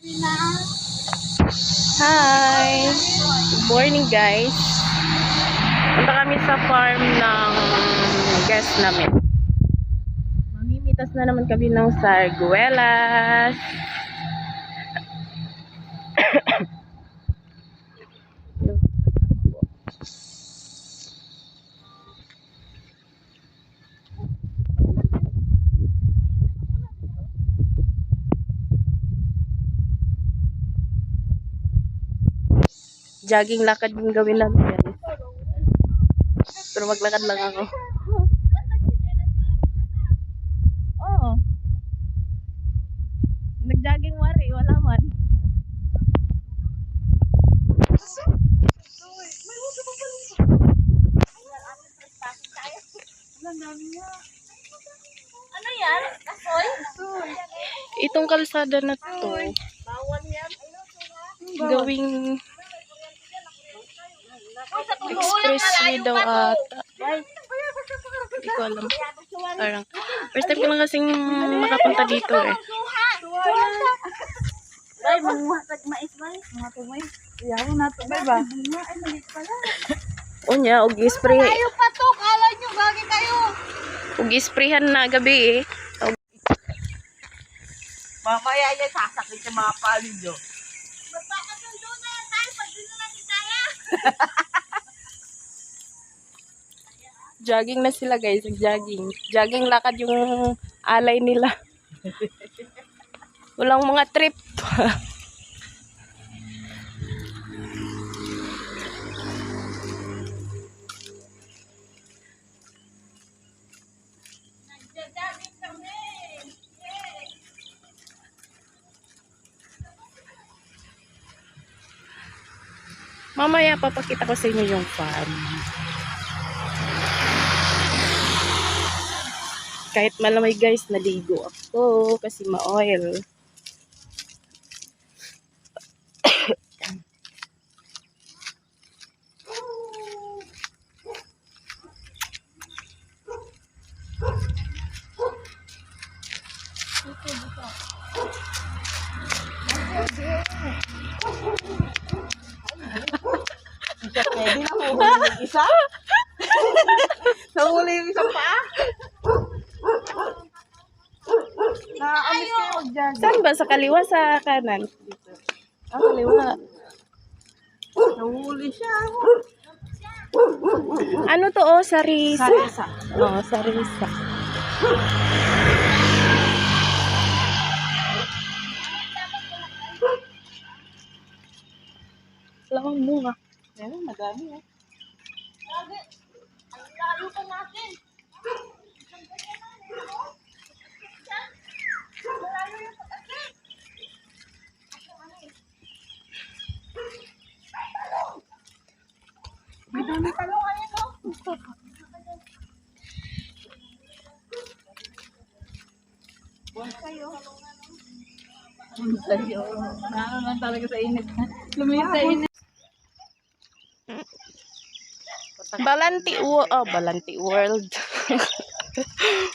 Hi! Good morning guys. Punta kami sa farm ng guest namin. Mamimitas na naman kami ng sarguelas. Jogging lakad yung gawin namin guys. Pero maglakad lang ako. Oo. Nag-jogging wari, wala man. Ano yan? Kasoy? Itong kalsada na to, gawing expressway daw ata. Hindi ko alam. Parang, first time ko lang kasing makapunta dito eh. Ay, mga mais ba? Mga tumay. Iyaw na to ba? Ay, malit pala. O niya, og-spray. Kayo pa to, kala nyo gagi kayo. Og-sprayhan na gabi eh. Mamaya yan, sasakit yung mga palid nyo. Magpakasundo na yan tayo, pag di na natin kaya. Jogging na sila guys, jogging. Jogging lakad yung alay nila. Walang mga trip. Mamaya papakita ko sa inyo yung farm. Kahit malamay guys, naligo ako kasi ma-oil. Pwede na huli yung isa? Nahuli yung isa pa? Naamis kayo dyan. Saan ba? Sa kaliwa, sa kanan? Dito. Ah, kaliwa. Nahuli siya. Ano to oh? Sarisa? Sarisa. Oo, sarisa. Laman bunga. Ayan, madami eh. Grabe. Ang lalo pa natin. Malayo yung pag-akit. May dami talong ano no? Bonsai oh. Bonsai oh. Nakakaman talaga sa init. Lumiyot sa init. Balanti World.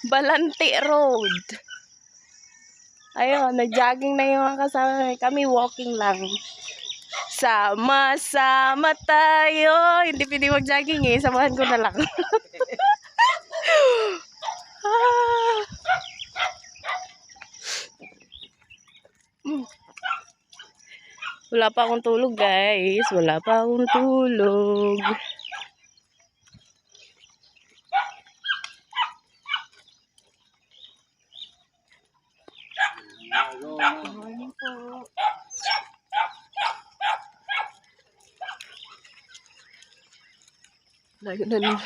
Balanti Road. Ayun, nag-jogging na yung mga kasama. Kami walking lang. Sama-sama tayo. Hindi pwede mag-jogging eh. Samahan ko na lang. Wala pa akong tulog guys. Wala pa akong tulog. Morning po. Lago na nila.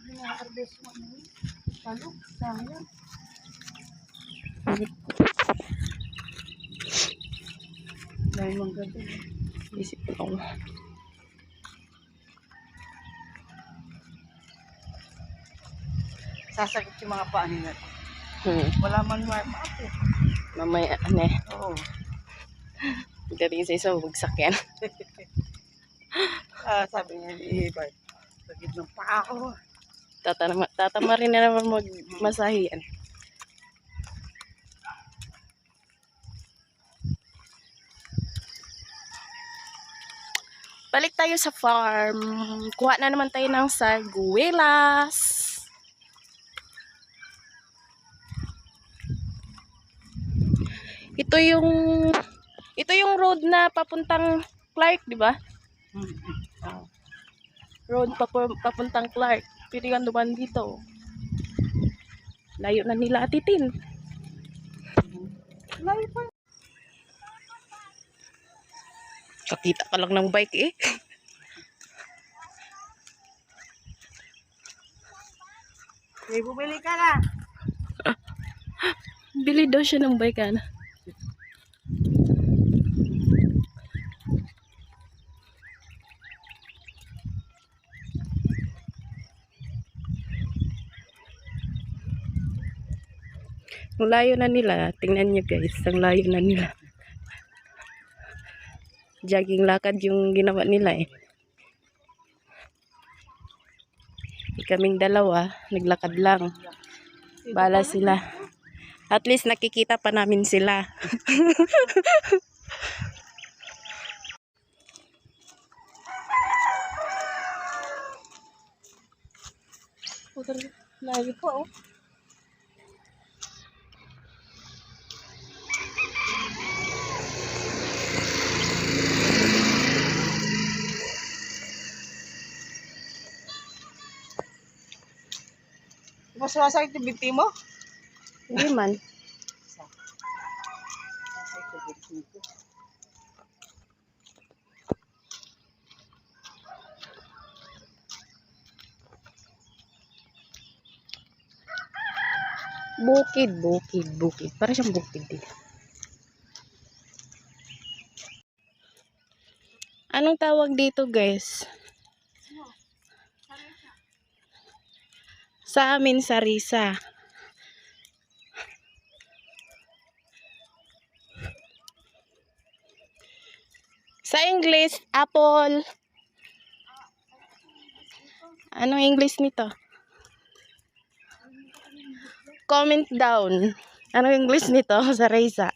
Nakakarbes mo na yun. Talong, sayang. Dahil mong gabi. Isip ko. Sasakit yung mga paan nila. Wala man warm up eh. Mamaya, ano eh. Oo. Pagdating sa isa, bugsak yan. Sabi niya ni Bart, sakit ng paa ko. Tatama rin na naman magmasahian. Balik tayo sa farm. Kuha na naman tayo ng sarguelas. Ito yung road na papuntang Clark, di ba? Road papuntang Clark. Pero yan naman dito. Layo na nila atitin. Layo pa. Kakita ka lang ng bike eh. May bumili ka na. Bili daw siya ng bike ano. Ang layo na nila. Tingnan nyo guys. Ang layo na nila. Jogging lakad yung ginawa nila eh. Kaming dalawa, naglakad lang. Bala sila. At least nakikita pa namin sila. Layo pa oh. Mas masakit yung binti mo? Hindi man. Masakit yung binti ko. Bukid. Para siyang bukid eh. Anong tawag dito guys? Sa amin, sarisa. Sa English, apple. Anong English nito? Comment down. Anong English nito sa Risa?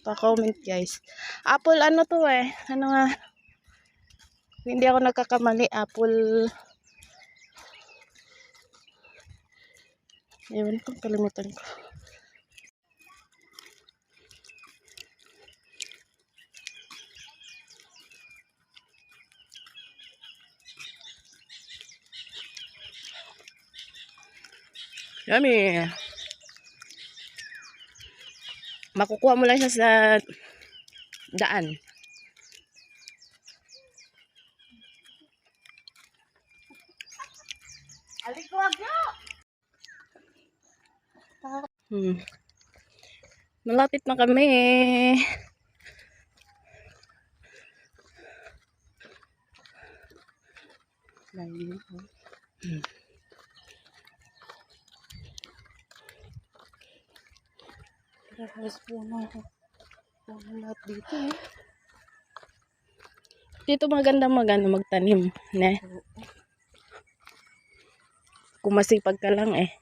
Pa-comment guys. Apple ano to eh? Ano nga? Hindi ako nagkakamali. Apple. Ewan ko, kalimutan ko. Yummy. Makukuha mo lang siya sa daan. Aligwag nyo! Malapit na kami. Layo po. Halos po na lahat dito eh. Dito maganda magtanim. Ne? Kung masipag ka lang eh.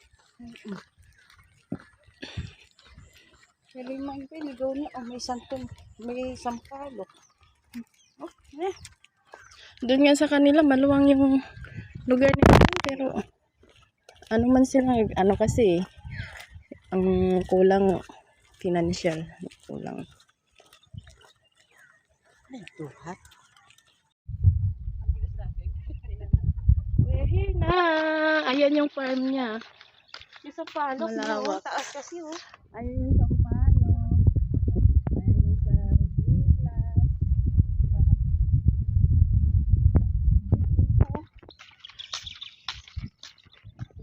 Kailangan ko yung gawin niya. Oh, may sampalok. Oh, eh. Doon nga sa kanila, maluwang yung lugar nila. Pero, ano man sila, ano kasi, ang kulang financial. Kulang. Ay, tuhat. Wehina! Ayan yung farm niya. Yung sampalok, Malawak. taas kasi oh. Ayan yung sampalo. Ayan yung sardinas.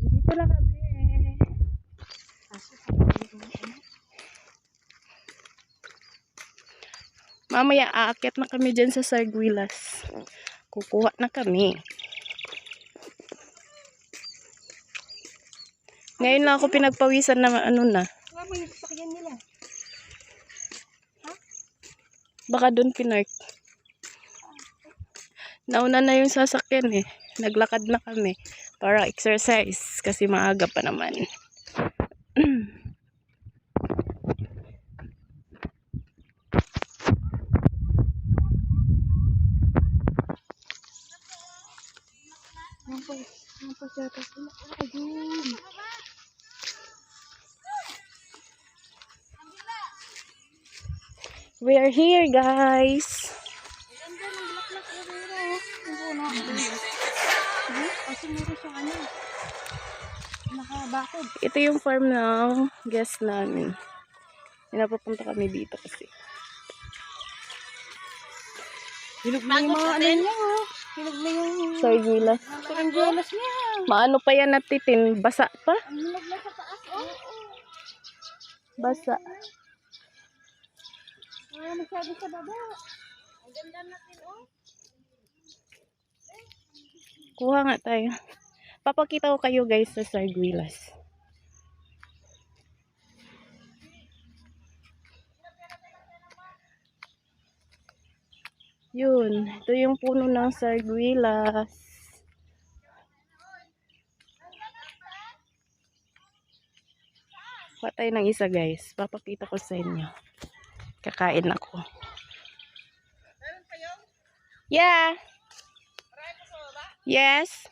Dito lang kami. Mamaya aakyat na kami dyan sa Sarguilas. Kukuha na kami. Ngayon lang ako pinagpawisan na ano na. Nga mo yung sasakyan nila. Baka doon pinark. Nauna na yung sasakyan eh. Naglakad na kami para exercise kasi maaga pa naman. lumabas yata sila. Ayun. We are here, guys. Kasi meron siyang ano. Nakabakod. Ito yung farm ng guest namin. Pinapapunta kami dito kasi. Hinog na yung mga ano niya. Hinog na yung Sardinas. saranggolas niya. Maano pa yan natitin? Basa pa? Ang hinog na sa taas. Oh. Basa. Wala masyado sa baba. Ang ganda natin, oh. Kuha nga tayo. Papakita ko kayo guys sa sarguilas. Yun. Ito yung puno ng sarguilas. Kuha tayo ng isa guys. Papakita ko sa inyo. Kakain ako. Meron kayo? Yeah. Marami pa sa baba? Yes.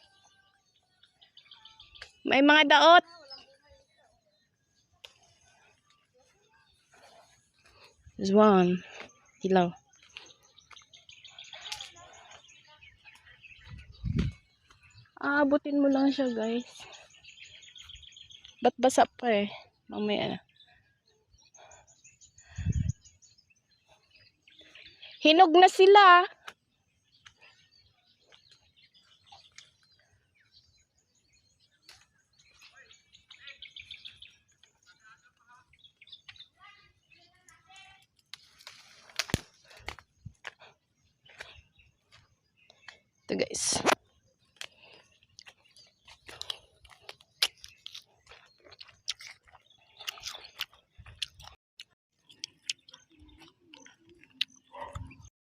May mga daot. There's one. Hilaw. Aabutin mo lang siya, guys. Ba't basa pa eh? Mamaya na. Hinog na sila. Ito guys.